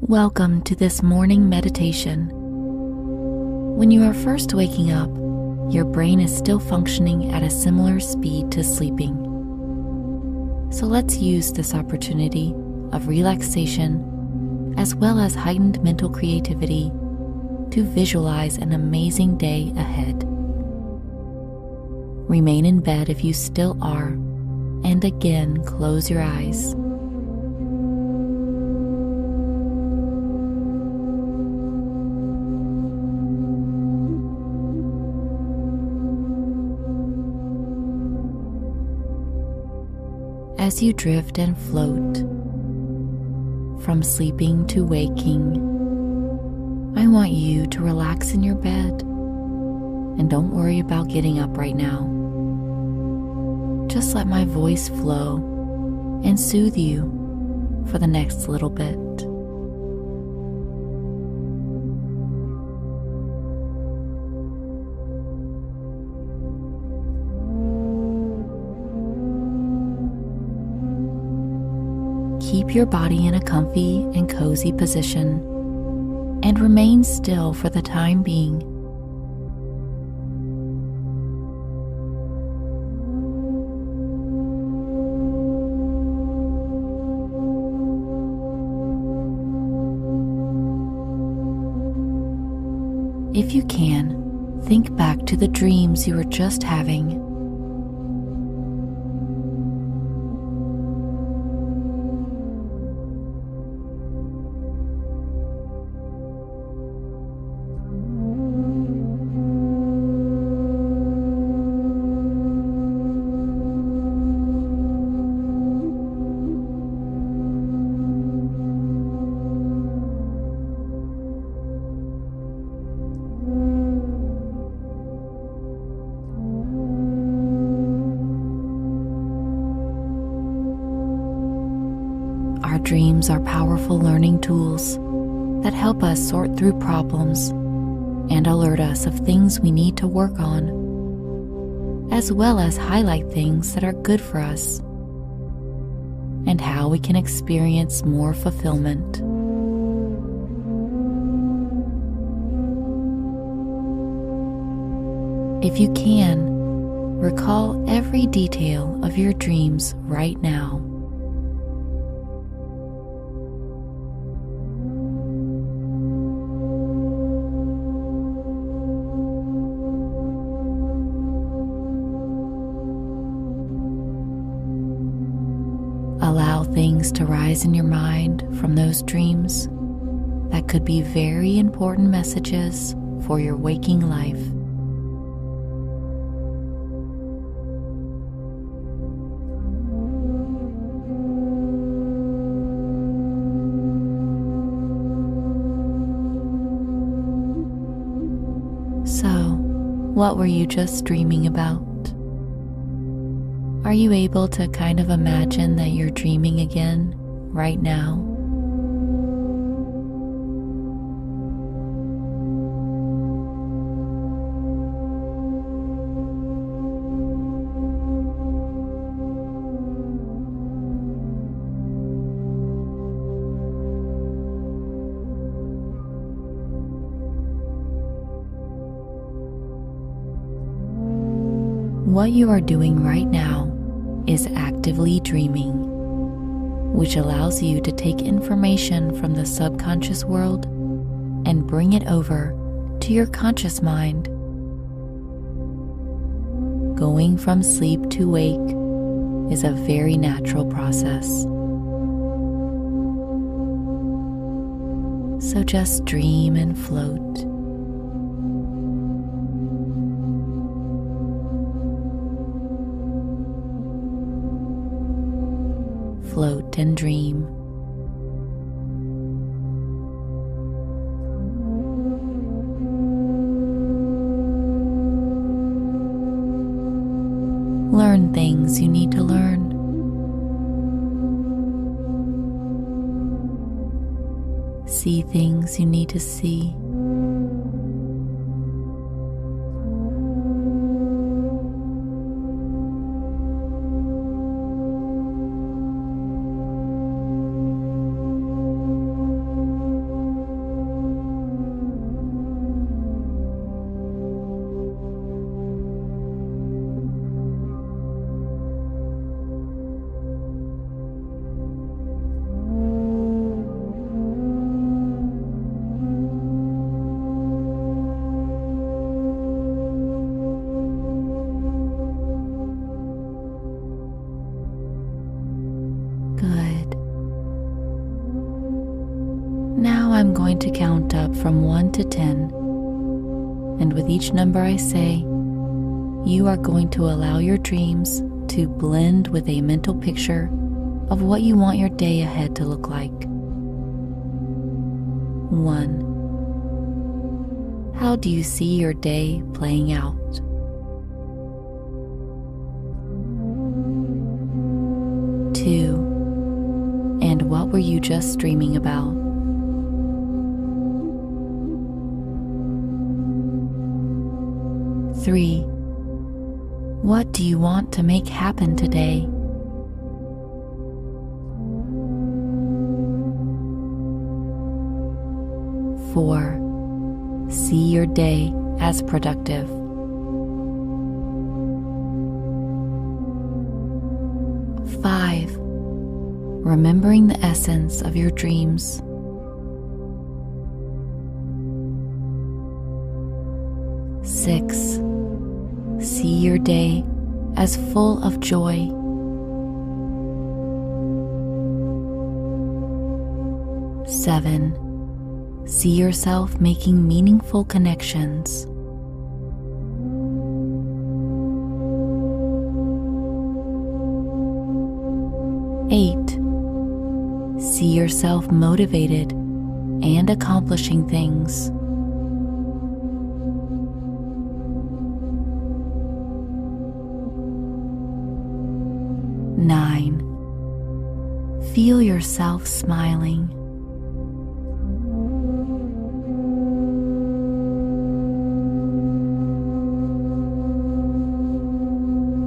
Welcome to this morning meditation. When you are first waking up, your brain is still functioning at a similar speed to sleeping. So let's use this opportunity of relaxation as well as heightened mental creativity to visualize an amazing day ahead. Remain in bed if you still are, and again close your eyes. As you drift and float from sleeping to waking, I want you to relax in your bed and don't worry about getting up right now. Just let my voice flow and soothe you for the next little bit. Keep your body in a comfy and cozy position and remain still for the time being. If you can, think back to the dreams you were just having. Our dreams are powerful learning tools that help us sort through problems and alert us of things we need to work on, as well as highlight things that are good for us and how we can experience more fulfillment. If you can, recall every detail of your dreams right now. Allow things to rise in your mind from those dreams that could be very important messages for your waking life. So, what were you just dreaming about? Are you able to kind of imagine that you're dreaming again right now? What you are doing right now is actively dreaming, which allows you to take information from the subconscious world and bring it over to your conscious mind. Going from sleep to wake is a very natural process. So just dream and float. Float and dream. Learn things you need to learn. See things you need to see. Now I'm going to count up from 1 to 10, and with each number I say, you are going to allow your dreams to blend with a mental picture of what you want your day ahead to look like. 1. How do you see your day playing out? 2. And what were you just dreaming about? 3. What do you want to make happen today? 4. See your day as productive. 5. Remembering the essence of your dreams. 6. See your day as full of joy. 7. See yourself making meaningful connections. 8. See yourself motivated and accomplishing things. 9. Feel yourself smiling.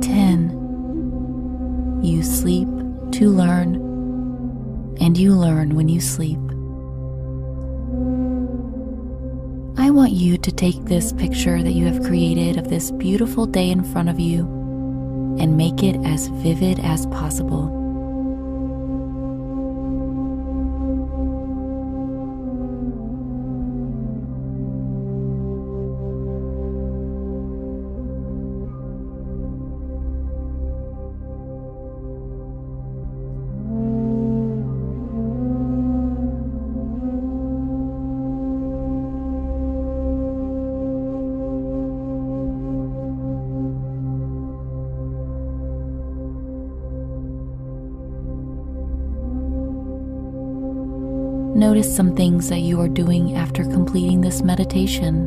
10. You sleep to learn, and you learn when you sleep. I want you to take this picture that you have created of this beautiful day in front of you and make it as vivid as possible. Notice some things that you are doing after completing this meditation.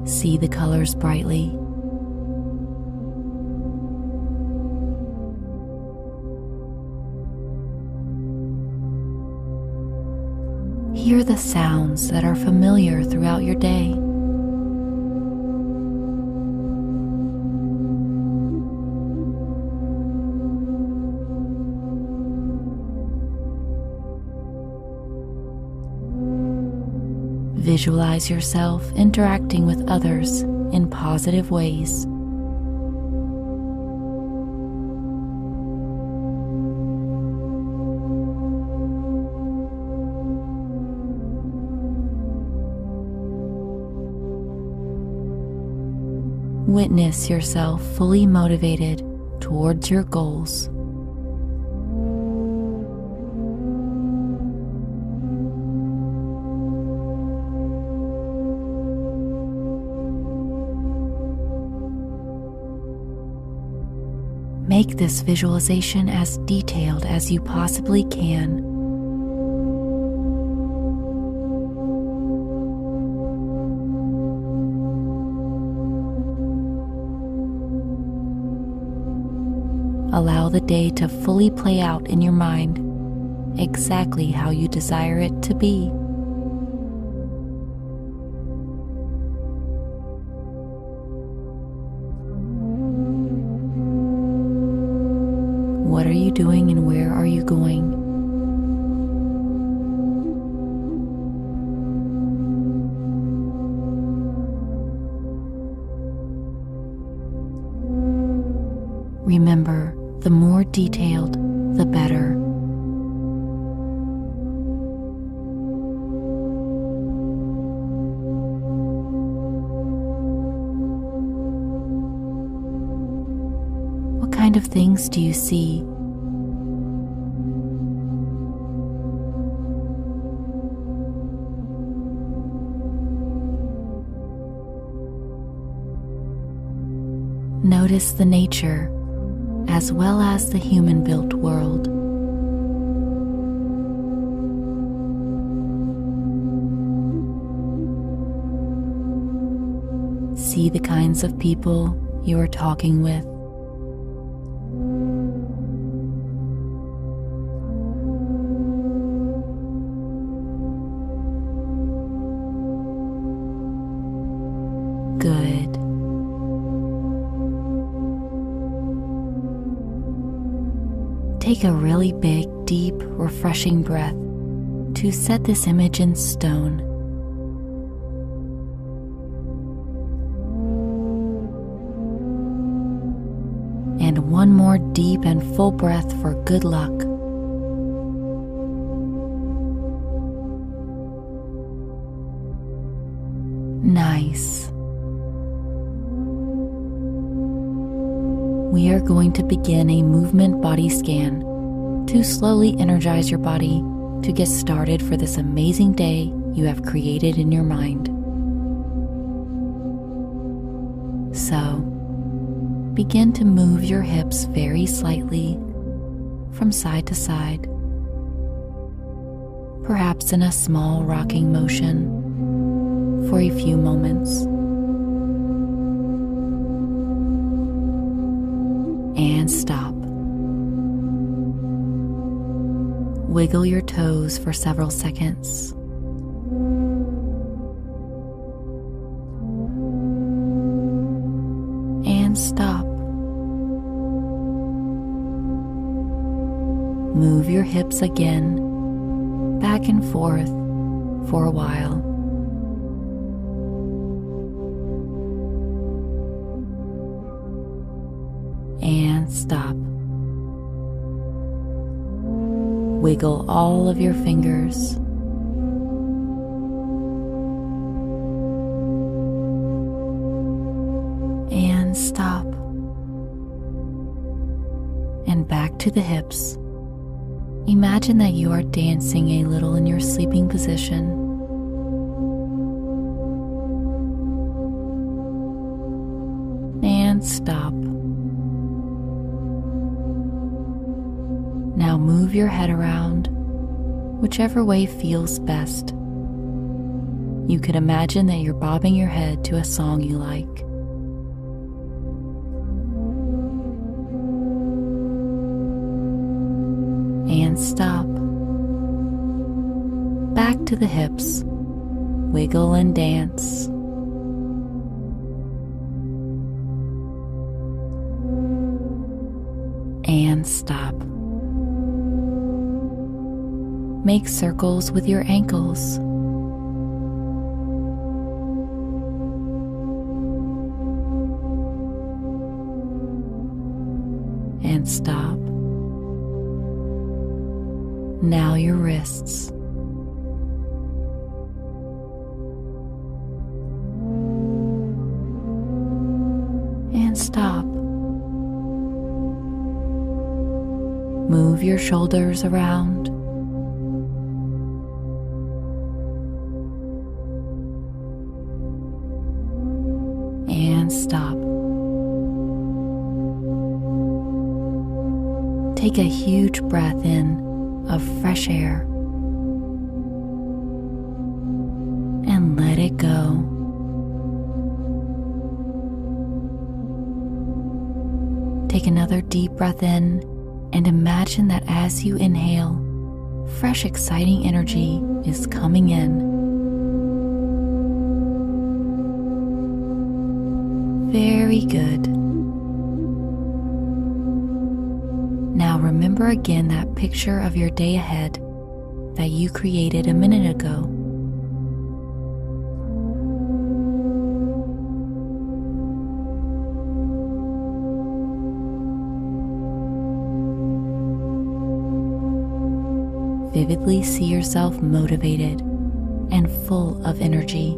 See the colors brightly. Hear the sounds that are familiar throughout your day. Visualize yourself interacting with others in positive ways. Witness yourself fully motivated towards your goals. Make this visualization as detailed as you possibly can. Allow the day to fully play out in your mind exactly how you desire it to be. What are you doing and where are you going? Remember, the more detailed, the better. kind of things do you see? Notice the nature as well as the human-built world. See the kinds of people you are talking with. Good. Take a really big, deep, refreshing breath to set this image in stone. And one more deep and full breath for good luck. Nice. We are going to begin a movement body scan to slowly energize your body to get started for this amazing day you have created in your mind. So, begin to move your hips very slightly from side to side, perhaps in a small rocking motion for a few moments. And stop. Wiggle your toes for several seconds. And stop. Move your hips again, back and forth for a while. And stop. Wiggle all of your fingers. And stop. And back to the hips. Imagine that you are dancing a little in your sleeping position. And stop. Now move your head around, whichever way feels best. You could imagine that you're bobbing your head to a song you like. And stop. Back to the hips. Wiggle and dance. And stop. Make circles with your ankles. And stop. Now your wrists. And stop. Move your shoulders around. And stop. Take a huge breath in of fresh air and let it go. Take another deep breath in and imagine that as you inhale, fresh, exciting energy is coming in. Very good. Now remember again that picture of your day ahead that you created a minute ago. Vividly see yourself motivated and full of energy.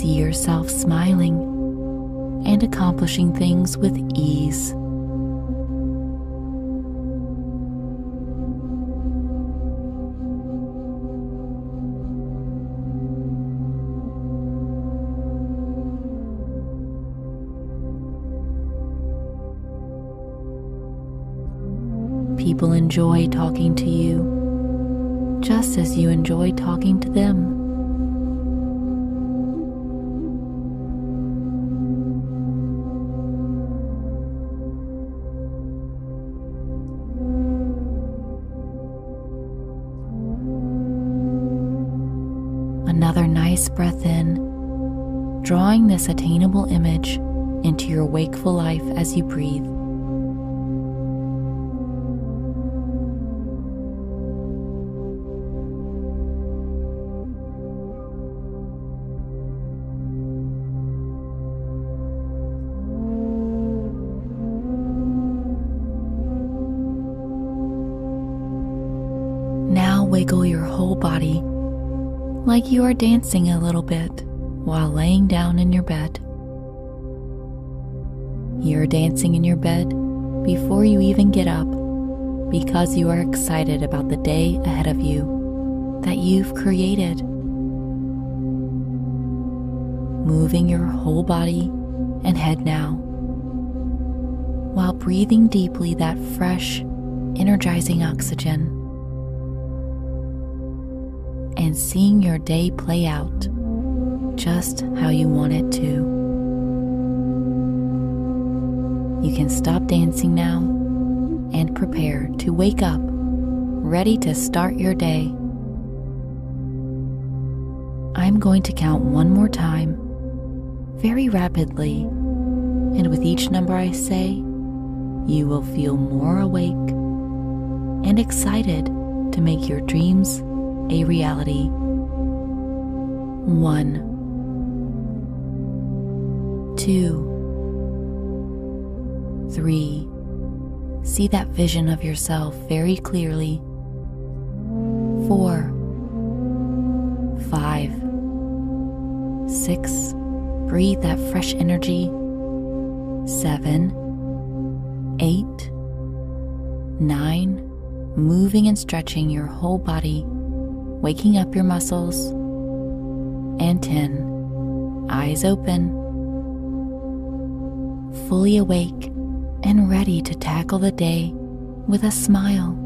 see yourself smiling and accomplishing things with ease. People enjoy talking to you, just as you enjoy talking to them. Another nice breath in, drawing this attainable image into your wakeful life as you breathe. Now wiggle your whole body like you are dancing a little bit while laying down in your bed. You're dancing in your bed before you even get up because you are excited about the day ahead of you that you've created. Moving your whole body and head now while breathing deeply that fresh, energizing oxygen, and seeing your day play out just how you want it to. You can stop dancing now and prepare to wake up, ready to start your day. I'm going to count one more time, very rapidly, and with each number I say, you will feel more awake and excited to make your dreams a reality. 1, 2, 3. See that vision of yourself very clearly. 4, 5, 6. Breathe that fresh energy. 7, 8, 9. Moving and stretching your whole body, waking up your muscles. And 10. Eyes open, fully awake and ready to tackle the day with a smile.